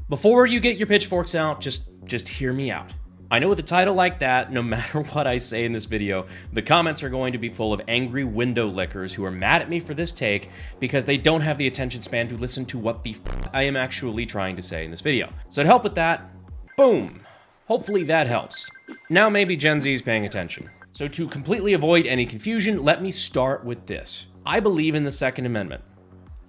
Before you get your pitchforks out, just hear me out. I know with a title like that, no matter what I say in this video, the comments are going to be full of angry window lickers who are mad at me for this take because they don't have the attention span to listen to what the f I am actually trying to say in this video. So to help with that, boom. Hopefully that helps. Now maybe Gen Z is paying attention. So to completely avoid any confusion, let me start with this. I believe in the Second Amendment.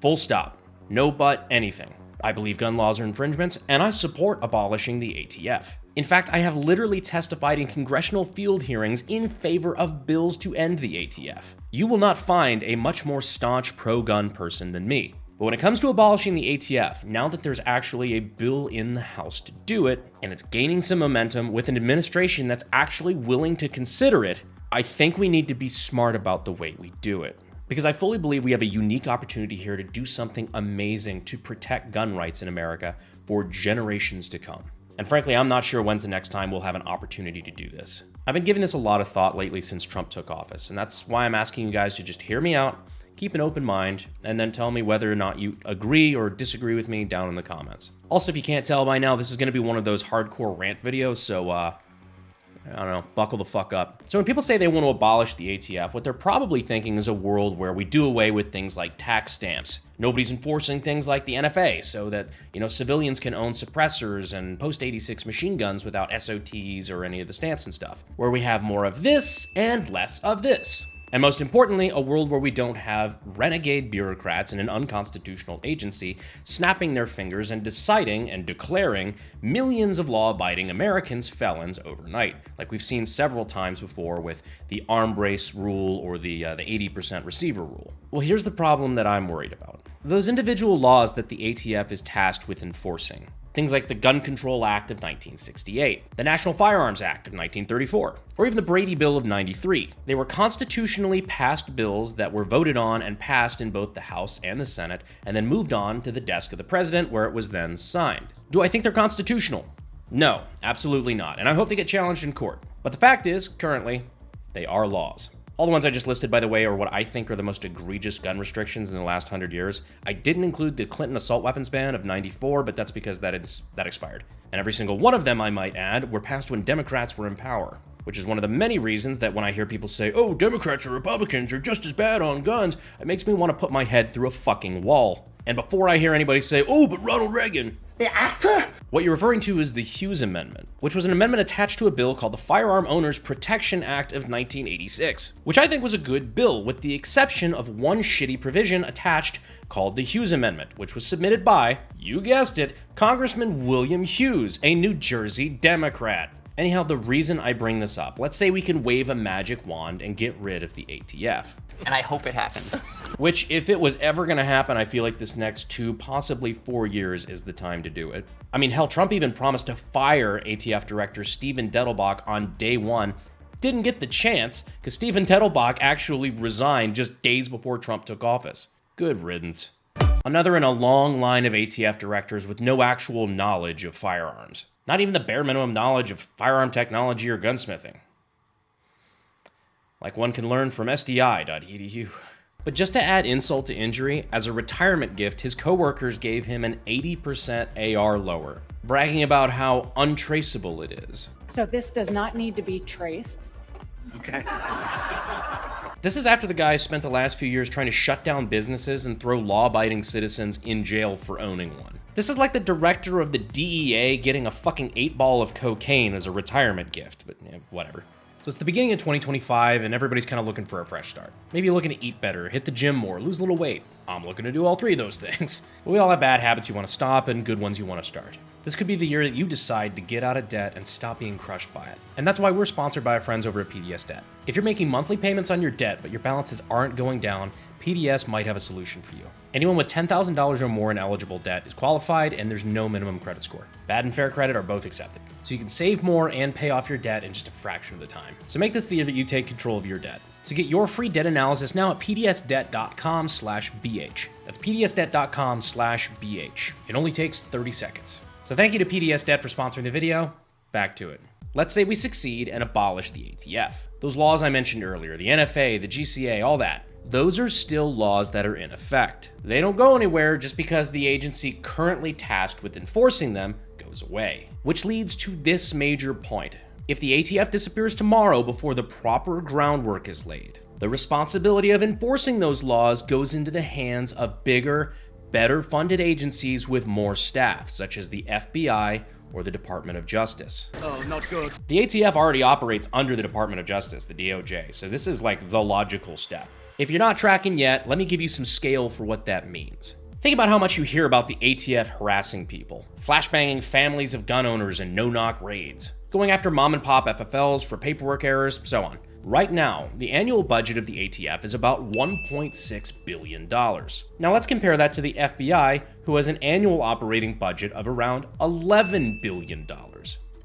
Full stop. No but anything. I believe gun laws are infringements, and I support abolishing the ATF. In fact, I have literally testified in congressional field hearings in favor of bills to end the ATF. You will not find a much more staunch pro-gun person than me. But when it comes to abolishing the ATF, now that there's actually a bill in the House to do it, and it's gaining some momentum with an administration that's actually willing to consider it, I think we need to be smart about the way we do it. Because I fully believe we have a unique opportunity here to do something amazing to protect gun rights in America for generations to come. And frankly, I'm not sure when's the next time we'll have an opportunity to do this. I've been giving this a lot of thought lately since Trump took office, and that's why I'm asking you guys to just hear me out, keep an open mind, and then tell me whether or not you agree or disagree with me down in the comments. Also, if you can't tell by now, this is going to be one of those hardcore rant videos, so I don't know, buckle the fuck up. So when people say they want to abolish the ATF, what they're probably thinking is a world where we do away with things like tax stamps. Nobody's enforcing things like the NFA so that, civilians can own suppressors and post-86 machine guns without SOTs or any of the stamps and stuff. Where we have more of this and less of this. And most importantly, a world where we don't have renegade bureaucrats in an unconstitutional agency snapping their fingers and deciding and declaring millions of law-abiding Americans felons overnight, like we've seen several times before with the arm brace rule or the 80% receiver rule. Well, here's the problem that I'm worried about. Those individual laws that the ATF is tasked with enforcing, things like the Gun Control Act of 1968, the National Firearms Act of 1934, or even the Brady Bill of 93. They were constitutionally passed bills that were voted on and passed in both the House and the Senate, and then moved on to the desk of the president where it was then signed. Do I think they're constitutional? No, absolutely not, and I hope they get challenged in court. But the fact is, currently, they are laws. All the ones I just listed, by the way, are what I think are the most egregious gun restrictions in the last 100 years. I didn't include the Clinton assault weapons ban of 94, but that's because that expired. And every single one of them, I might add, were passed when Democrats were in power, which is one of the many reasons that when I hear people say, oh, Democrats or Republicans are just as bad on guns, it makes me want to put my head through a fucking wall. And before I hear anybody say, oh, but Ronald Reagan, the actor? What you're referring to is the Hughes Amendment, which was an amendment attached to a bill called the Firearm Owners Protection Act of 1986, which I think was a good bill, with the exception of one shitty provision attached called the Hughes Amendment, which was submitted by, you guessed it, Congressman William Hughes, a New Jersey Democrat. Anyhow, the reason I bring this up, let's say we can wave a magic wand and get rid of the ATF. And I hope it happens. Which, if it was ever gonna happen, I feel like this next 2, possibly 4 years is the time to do it. I mean, hell, Trump even promised to fire ATF Director Stephen Dettelbach on day one. Didn't get the chance, because Stephen Dettelbach actually resigned just days before Trump took office. Good riddance. Another in a long line of ATF directors with no actual knowledge of firearms. Not even the bare minimum knowledge of firearm technology or gunsmithing. Like one can learn from SDI.edu. But just to add insult to injury, as a retirement gift, his coworkers gave him an 80% AR lower, bragging about how untraceable it is. So this does not need to be traced. Okay. This is after the guy spent the last few years trying to shut down businesses and throw law-abiding citizens in jail for owning one. This is like the director of the DEA getting a fucking 8-ball of cocaine as a retirement gift, but yeah, whatever. So it's the beginning of 2025 and everybody's kind of looking for a fresh start. Maybe you're looking to eat better, hit the gym more, lose a little weight. I'm looking to do all 3 of those things. But we all have bad habits you want to stop and good ones you want to start. This could be the year that you decide to get out of debt and stop being crushed by it. And that's why we're sponsored by our friends over at PDS Debt. If you're making monthly payments on your debt, but your balances aren't going down, PDS might have a solution for you. Anyone with $10,000 or more in eligible debt is qualified, and there's no minimum credit score. Bad and fair credit are both accepted. So you can save more and pay off your debt in just a fraction of the time. So make this the year that you take control of your debt. So get your free debt analysis now at pdsdebt.com/bh. That's pdsdebt.com/bh. It only takes 30 seconds. So thank you to PDS Debt for sponsoring the video. Back to it. Let's say we succeed and abolish the ATF. Those laws I mentioned earlier, the NFA, the GCA, all that. those are still laws that are in effect. They don't go anywhere just because the agency currently tasked with enforcing them goes away. Which leads to this major point. If the ATF disappears tomorrow before the proper groundwork is laid, the responsibility of enforcing those laws goes into the hands of bigger, better funded agencies with more staff, such as the FBI or the Department of Justice. Oh, not good. The ATF already operates under the Department of Justice, the DOJ, so this is like the logical step. If you're not tracking yet, let me give you some scale for what that means. Think about how much you hear about the ATF harassing people, flashbanging families of gun owners in no-knock raids, going after mom-and-pop FFLs for paperwork errors, so on. Right now, the annual budget of the ATF is about $1.6 billion. Now let's compare that to the FBI, who has an annual operating budget of around $11 billion.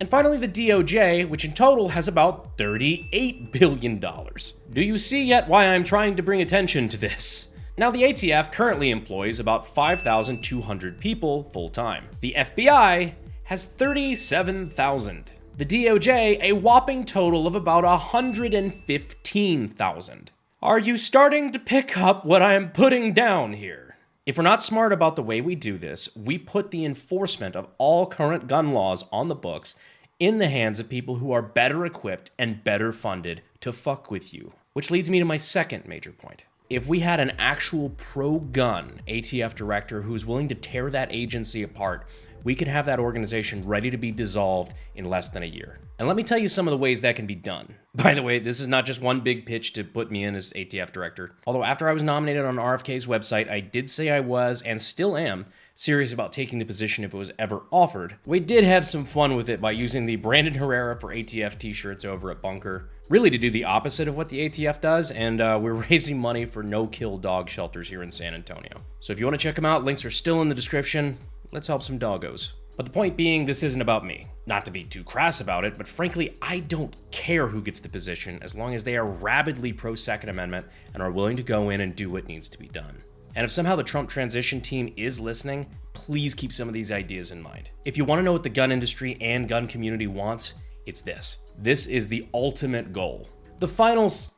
And finally, the DOJ, which in total has about $38 billion. Do you see yet why I'm trying to bring attention to this? Now, the ATF currently employs about 5,200 people full-time. The FBI has 37,000. The DOJ, a whopping total of about 115,000. Are you starting to pick up what I am putting down here? If we're not smart about the way we do this, we put the enforcement of all current gun laws on the books in the hands of people who are better equipped and better funded to fuck with you. Which leads me to my second major point. If we had an actual pro-gun ATF director who's willing to tear that agency apart, we could have that organization ready to be dissolved in less than a year. And let me tell you some of the ways that can be done. By the way, this is not just one big pitch to put me in as ATF director. Although after I was nominated on RFK's website, I did say I was, and still am, serious about taking the position if it was ever offered. We did have some fun with it by using the Brandon Herrera for ATF t-shirts over at Bunker, really to do the opposite of what the ATF does, and we're raising money for no-kill dog shelters here in San Antonio. So if you want to check them out, links are still in the description. Let's help some doggos. But the point being, this isn't about me. Not to be too crass about it, but frankly, I don't care who gets the position as long as they are rabidly pro-Second Amendment and are willing to go in and do what needs to be done. And if somehow the Trump transition team is listening, please keep some of these ideas in mind. If you want to know what the gun industry and gun community wants, it's this. This is the ultimate goal. The finals,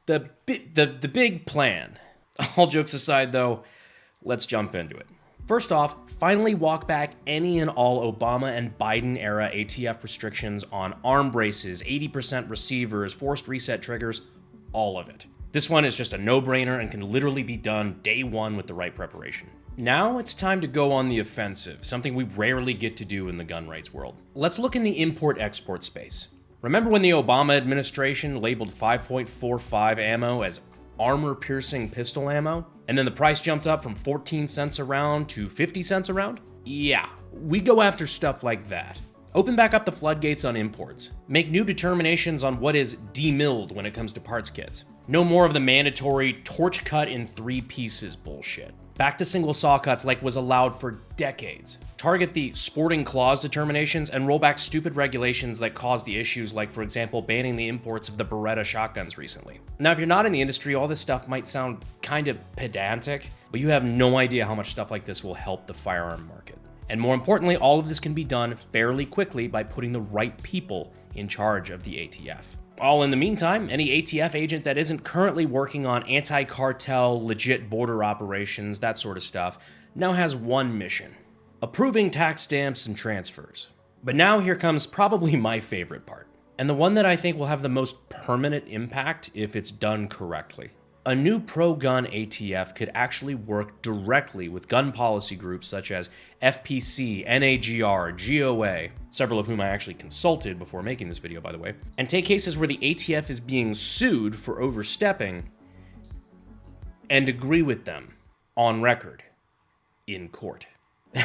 the big plan. All jokes aside though, let's jump into it. First off, finally walk back any and all Obama and Biden era ATF restrictions on arm braces, 80% receivers, forced reset triggers, all of it. This one is just a no-brainer and can literally be done day one with the right preparation. Now it's time to go on the offensive, something we rarely get to do in the gun rights world. Let's look in the import-export space. Remember when the Obama administration labeled 5.45 ammo as armor-piercing pistol ammo? And then the price jumped up from 14 cents a round to 50 cents a round? Yeah, we go after stuff like that. Open back up the floodgates on imports. Make new determinations on what is demilled when it comes to parts kits. No more of the mandatory torch cut in 3 pieces bullshit. Back to single saw cuts like was allowed for decades. Target the sporting clause determinations and roll back stupid regulations that caused the issues like, for example, banning the imports of the Beretta shotguns recently. Now, if you're not in the industry, all this stuff might sound kind of pedantic, but you have no idea how much stuff like this will help the firearm market. And more importantly, all of this can be done fairly quickly by putting the right people in charge of the ATF. All in the meantime, any ATF agent that isn't currently working on anti-cartel, legit border operations, that sort of stuff, now has one mission: approving tax stamps and transfers. But now here comes probably my favorite part, and the one that I think will have the most permanent impact if it's done correctly. A new pro-gun ATF could actually work directly with gun policy groups such as FPC, NAGR, GOA, several of whom I actually consulted before making this video, by the way, and take cases where the ATF is being sued for overstepping and agree with them on record in court.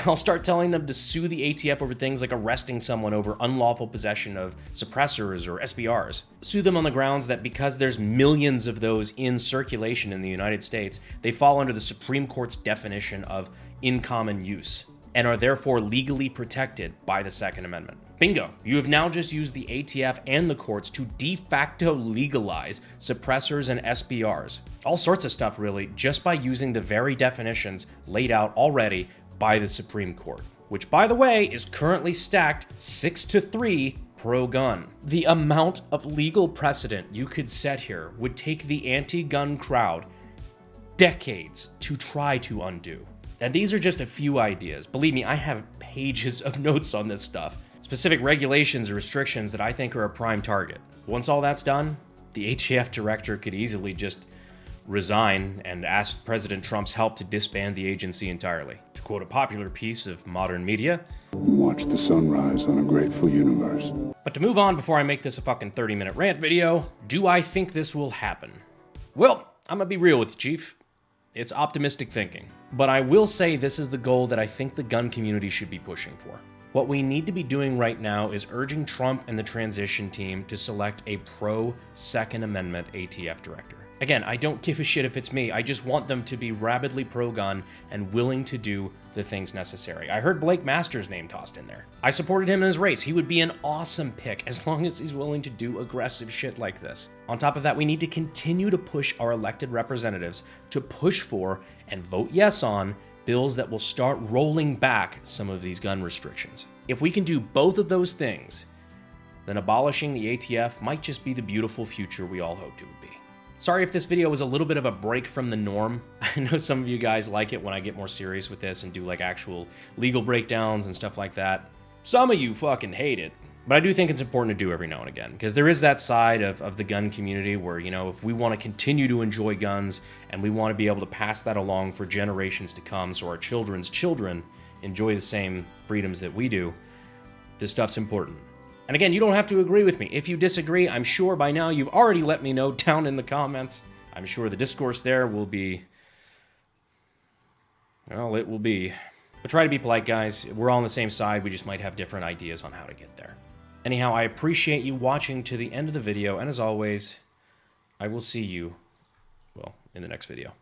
I'll start telling them to sue the ATF over things like arresting someone over unlawful possession of suppressors or SBRs. Sue them on the grounds that because there's millions of those in circulation in the United States, they fall under the Supreme Court's definition of in common use and are therefore legally protected by the Second Amendment. Bingo! You have now just used the ATF and the courts to de facto legalize suppressors and SBRs. All sorts of stuff, really, just by using the very definitions laid out already by the Supreme Court, which, by the way, is currently stacked 6-3 pro-gun. The amount of legal precedent you could set here would take the anti-gun crowd decades to try to undo. And these are just a few ideas. Believe me, I have pages of notes on this stuff. Specific regulations or restrictions that I think are a prime target. Once all that's done, the ATF director could easily just resign and ask President Trump's help to disband the agency entirely. To quote a popular piece of modern media, "Watch the sunrise on a grateful universe." But to move on before I make this a fucking 30-minute rant video, do I think this will happen? Well, I'm gonna be real with you, Chief. It's optimistic thinking. But I will say this is the goal that I think the gun community should be pushing for. What we need to be doing right now is urging Trump and the transition team to select a pro-Second Amendment ATF director. Again, I don't give a shit if it's me. I just want them to be rabidly pro-gun and willing to do the things necessary. I heard Blake Masters' name tossed in there. I supported him in his race. He would be an awesome pick as long as he's willing to do aggressive shit like this. On top of that, we need to continue to push our elected representatives to push for and vote yes on bills that will start rolling back some of these gun restrictions. If we can do both of those things, then abolishing the ATF might just be the beautiful future we all hoped it would be. Sorry if this video was a little bit of a break from the norm. I know some of you guys like it when I get more serious with this and do like actual legal breakdowns and stuff like that. Some of you fucking hate it. But I do think it's important to do every now and again, because there is that side of the gun community where, you know, if we want to continue to enjoy guns and we want to be able to pass that along for generations to come so our children's children enjoy the same freedoms that we do, this stuff's important. And again, you don't have to agree with me. If you disagree, I'm sure by now you've already let me know down in the comments. I'm sure the discourse there will be, well, it will be. But try to be polite, guys. We're all on the same side. We just might have different ideas on how to get there. Anyhow, I appreciate you watching to the end of the video. And as always, I will see you, well, in the next video.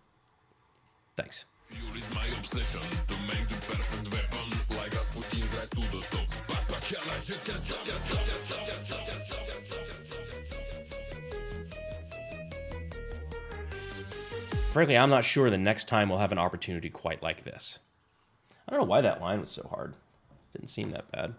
Thanks. Fuel is my obsession to make the perfect weapon, like Rasputin's rise to the top. Frankly, I'm not sure the next time we'll have an opportunity quite like this. I don't know why that line was so hard. Didn't seem that bad.